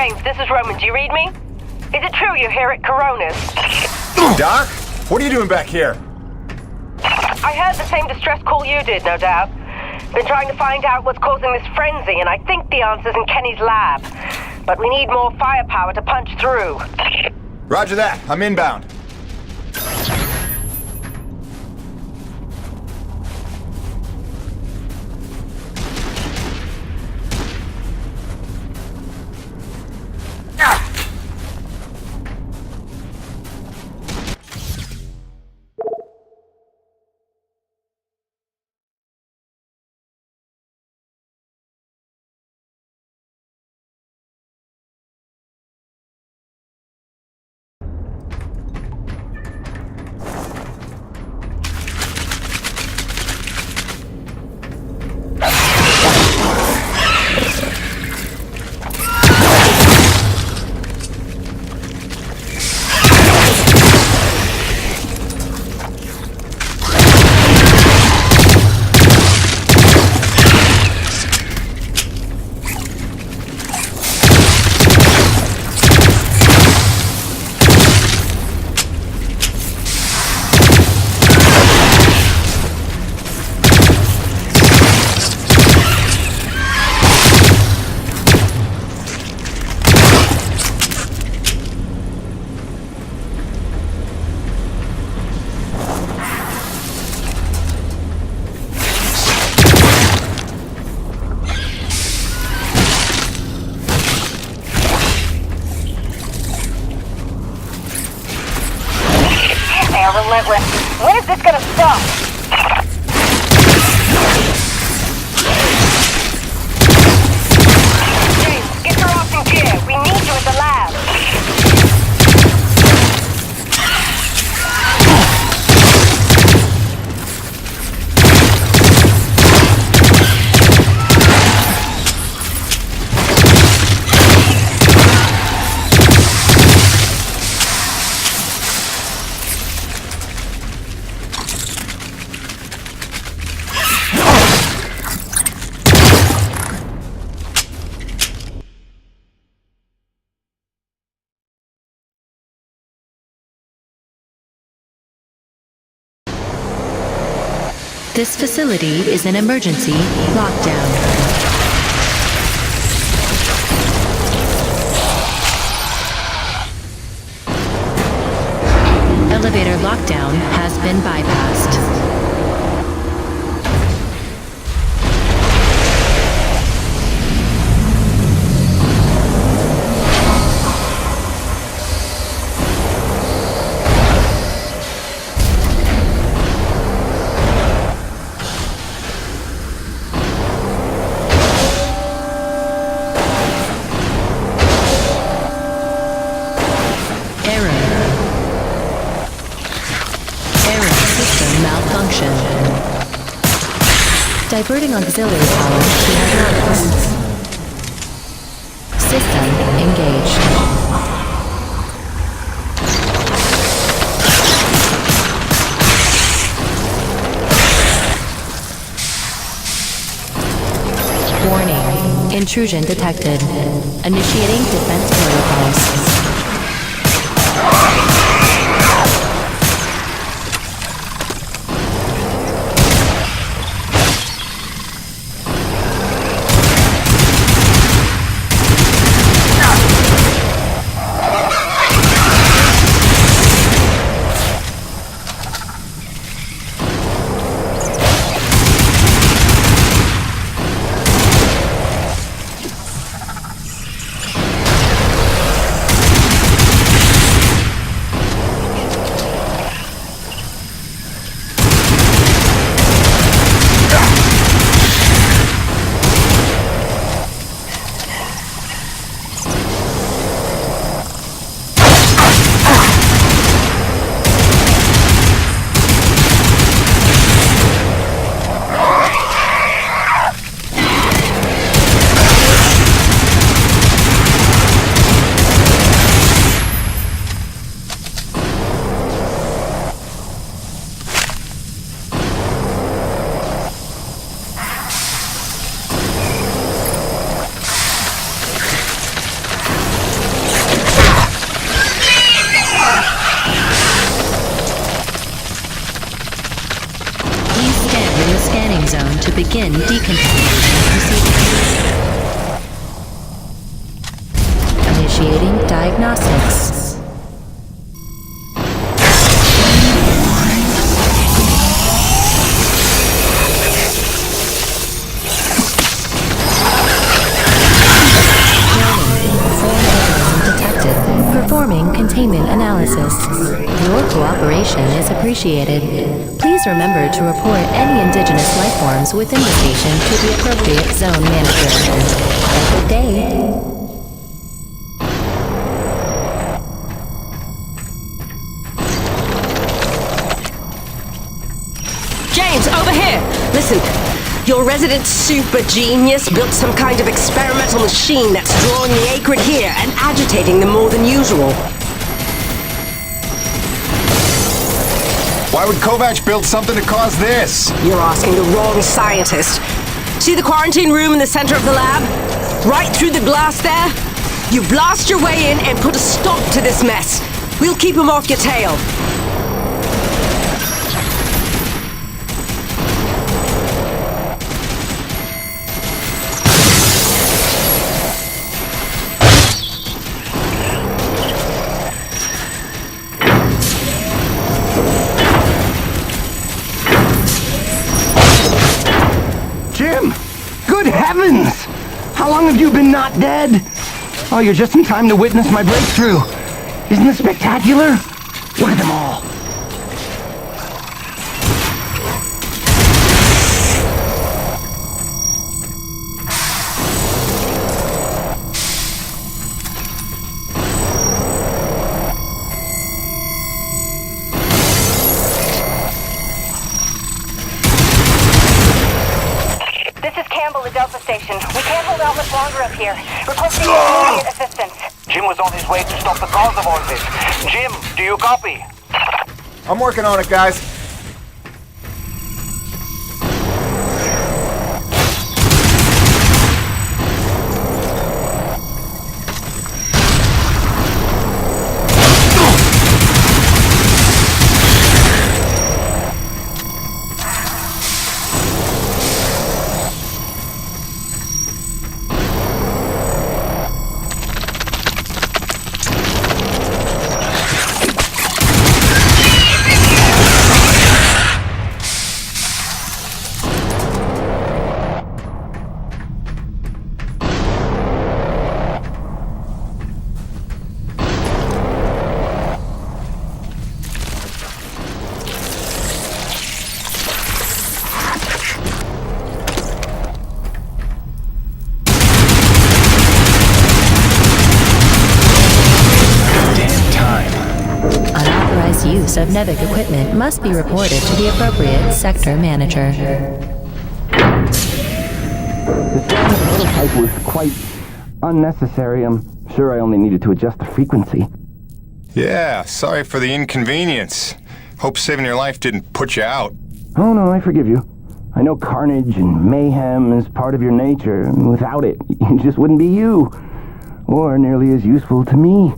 James, this is Roman. Do you read me? Is it true you're here at Corona's? Doc? What are you doing back here? I heard the same distress call you did, no doubt. Been trying to find out what's causing this frenzy, and I think the answer's in Kenny's lab. But we need more firepower to punch through. Roger that. I'm inbound. Relentless. When is this gonna stop? James, get your ass in gear. We need you at the lab. This facility is an emergency lockdown. Elevator lockdown has been bypassed. Diverting auxiliary power to hydraulics. System engaged. Warning. Intrusion detected. Initiating defense protocols. begin decontamination procedure. Initiating diagnostics. Performing containment analysis. Your cooperation is appreciated. Please remember to report any indigenous life forms within the station to the appropriate zone manager. Have a good day. James, over here! Listen, your resident super genius built some kind of experimental machine that's drawing the acrid here and agitating them more than usual. Why would Kovac build something to cause this? You're asking the wrong scientist. See the quarantine room in the center of the lab? Right through the glass there? You blast your way in and put a stop to this mess. We'll keep him off your tail. Jim! Good heavens! How long have you been not dead? Oh, you're just in time to witness my breakthrough. Isn't this spectacular? Look at them all. This is Campbell at Delta Station. We can't hold out much longer up here. Requesting immediate assistance. Jim was on his way to stop the cause of all this. Jim, do you copy? I'm working on it, guys. Use of Nevic equipment must be reported to the appropriate sector manager. The damn prototype was quite unnecessary. I'm sure I only needed to adjust the frequency. Yeah, sorry for the inconvenience. Hope saving your life didn't put you out. Oh no, I forgive you. I know carnage and mayhem is part of your nature, and without it, you just wouldn't be you. Or nearly as useful to me.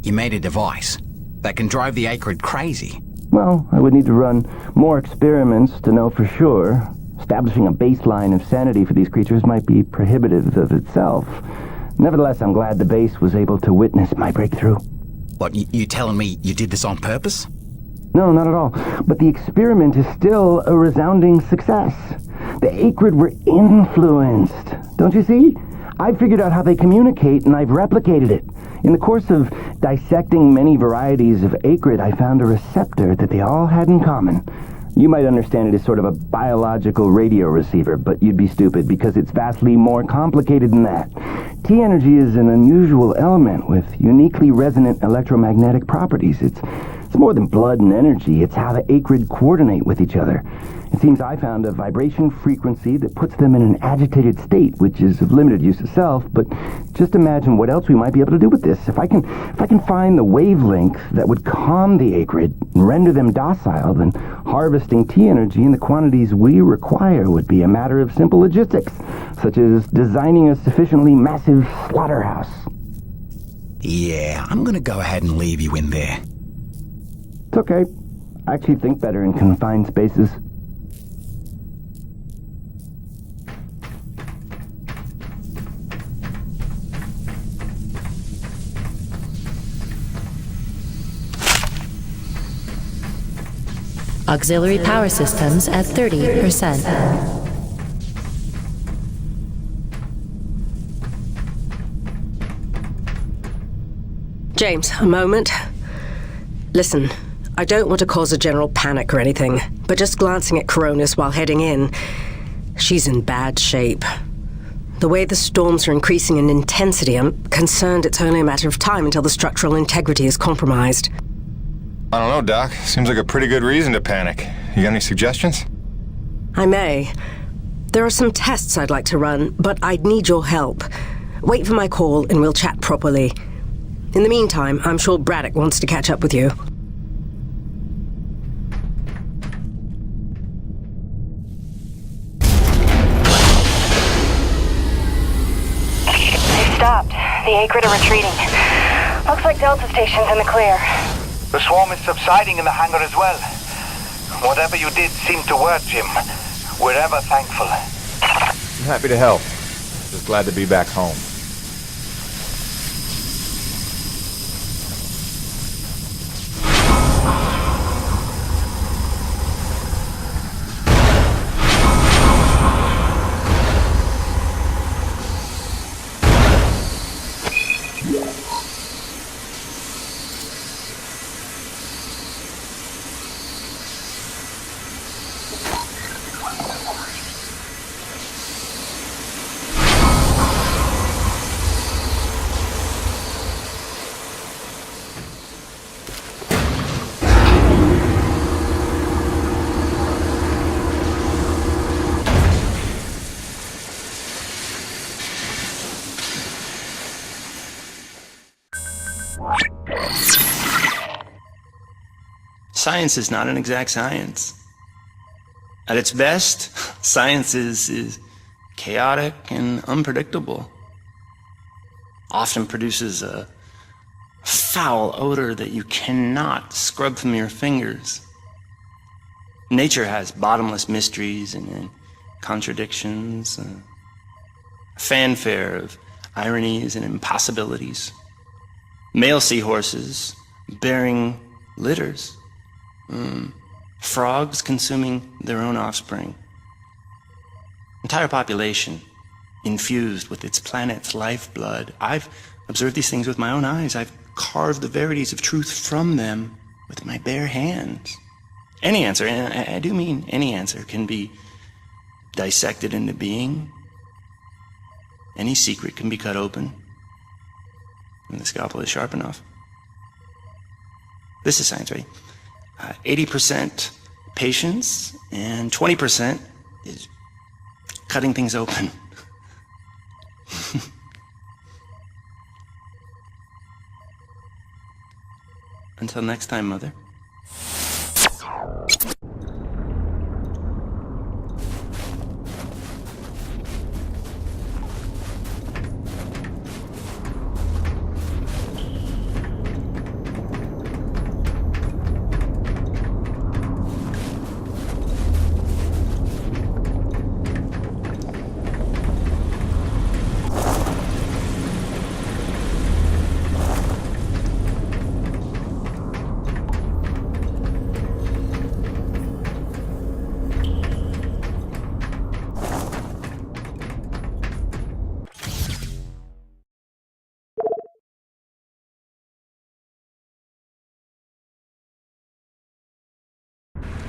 You made a device that can drive the acrid crazy. Well, I would need to run more experiments to know for sure. Establishing a baseline of sanity for these creatures might be prohibitive of itself. Nevertheless, I'm glad the base was able to witness my breakthrough. What, you telling me you did this on purpose? No, not at all. But the experiment is still a resounding success. The acrid were influenced. Don't you see? I've figured out how they communicate, and I've replicated it. In the course of dissecting many varieties of acrid, I found a receptor that they all had in common. You might understand it as sort of a biological radio receiver, but you'd be stupid because it's vastly more complicated than that. T-energy is an unusual element with uniquely resonant electromagnetic properties. It's more than blood and energy. It's how the acrid coordinate with each other. It seems I found a vibration frequency that puts them in an agitated state, which is of limited use itself, but just imagine what else we might be able to do with this. If I can find the wavelength that would calm the acrid and render them docile, then harvesting T-energy in the quantities we require would be a matter of simple logistics, such as designing a sufficiently massive slaughterhouse. Yeah, I'm gonna go ahead and leave you in there. It's okay. I actually think better in confined spaces. Auxiliary power systems at 30%. James, a moment. Listen, I don't want to cause a general panic or anything, but just glancing at Coronis while heading in, she's in bad shape. The way the storms are increasing in intensity, I'm concerned it's only a matter of time until the structural integrity is compromised. I don't know, Doc. Seems like a pretty good reason to panic. You got any suggestions? I may. There are some tests I'd like to run, but I'd need your help. Wait for my call and we'll chat properly. In the meantime, I'm sure Braddock wants to catch up with you. They stopped. The Acrid are retreating. Looks like Delta Station's in the clear. The swarm is subsiding in the hangar as well. Whatever you did seemed to work, Jim. We're ever thankful. I'm happy to help. Just glad to be back home. Science is not an exact science. At its best, science is chaotic and unpredictable. Often produces a foul odor that you cannot scrub from your fingers. Nature has bottomless mysteries and contradictions, a fanfare of ironies and impossibilities. Male seahorses bearing litters. Frogs consuming their own offspring. Entire population infused with its planet's lifeblood. I've observed these things with my own eyes. I've carved the verities of truth from them with my bare hands. Any answer, and I do mean any answer, can be dissected into being. Any secret can be cut open when the scalpel is sharp enough. This is science, right? 80% patience and 20% is cutting things open. Until next time, Mother.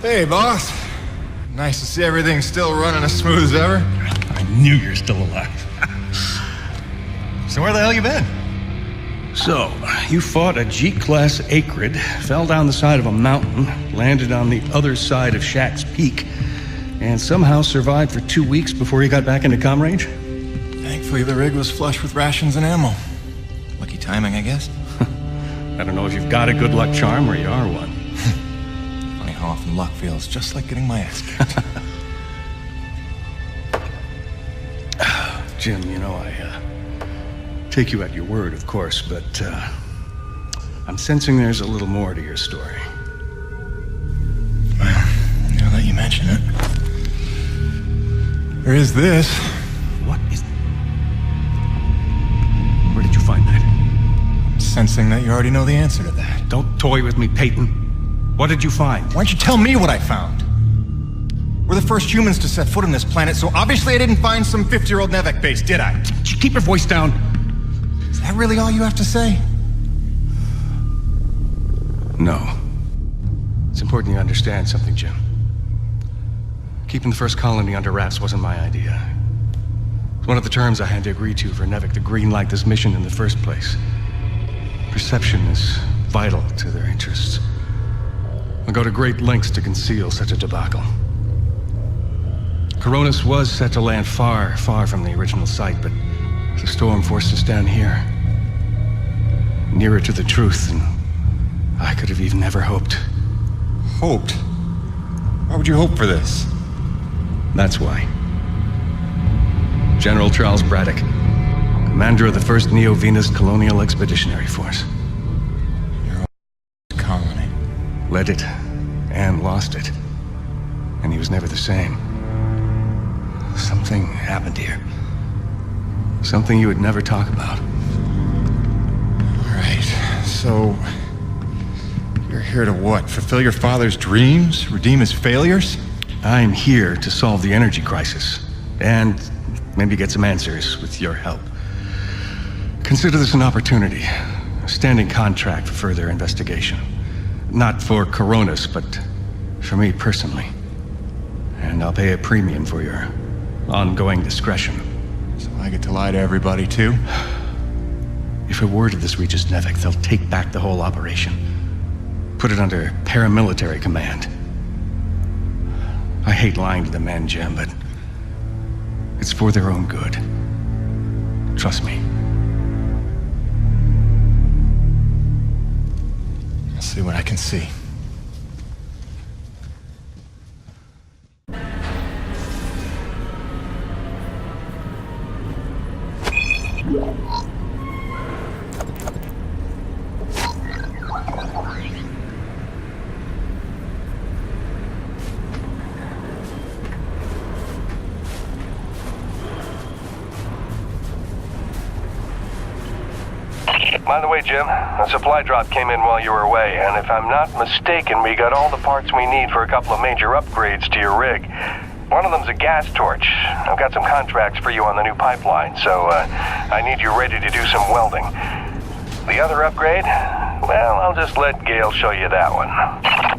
Hey, boss. Nice to see everything still running as smooth as ever. I knew you're still alive. So where the hell you been? So, you fought a G-class Acrid, fell down the side of a mountain, landed on the other side of Shack's Peak, and somehow survived for 2 weeks before you got back into comm range? Thankfully, the rig was flush with rations and ammo. Lucky timing, I guess. I don't know if you've got a good luck charm or you are one. Funny how often luck feels just like getting my ass kicked. Jim, you know, I take you at your word, of course, but I'm sensing there's a little more to your story. Well, now that you mention it, there is this. What is... Where did you find that? I'm sensing that you already know the answer to that. Don't toy with me, Peyton. What did you find? Why don't you tell me what I found? We're the first humans to set foot on this planet, so obviously I didn't find some 50-year-old Nevek base, did I? Keep your voice down. Is that really all you have to say? No. It's important you understand something, Jim. Keeping the first colony under wraps wasn't my idea. It's one of the terms I had to agree to for Nevek to greenlight this mission in the first place. Perception is vital to their interests. I'll go to great lengths to conceal such a debacle. Coronis was set to land far, far from the original site, but the storm forced us down here. Nearer to the truth than I could have even ever hoped. Hoped? Why would you hope for this? That's why. General Charles Braddock, commander of the 1st Neo-Venus Colonial Expeditionary Force. Your colony. Led it, and lost it. And he was never the same. Something happened here. Something you would never talk about. All right, so... you're here to what? Fulfill your father's dreams? Redeem his failures? I'm here to solve the energy crisis. And maybe get some answers with your help. Consider this an opportunity. A standing contract for further investigation. Not for Coronis, but for me personally. And I'll pay a premium for your ongoing discretion. So I get to lie to everybody, too? If a word of this reaches Nevek, they'll take back the whole operation. Put it under paramilitary command. I hate lying to the men, Jim, but it's for their own good. Trust me. I'll see what I can see. By the way, Jim, a supply drop came in while you were away, and if I'm not mistaken, we got all the parts we need for a couple of major upgrades to your rig. One of them's a gas torch. I've got some contracts for you on the new pipeline, so I need you ready to do some welding. The other upgrade? Well, I'll just let Gale show you that one.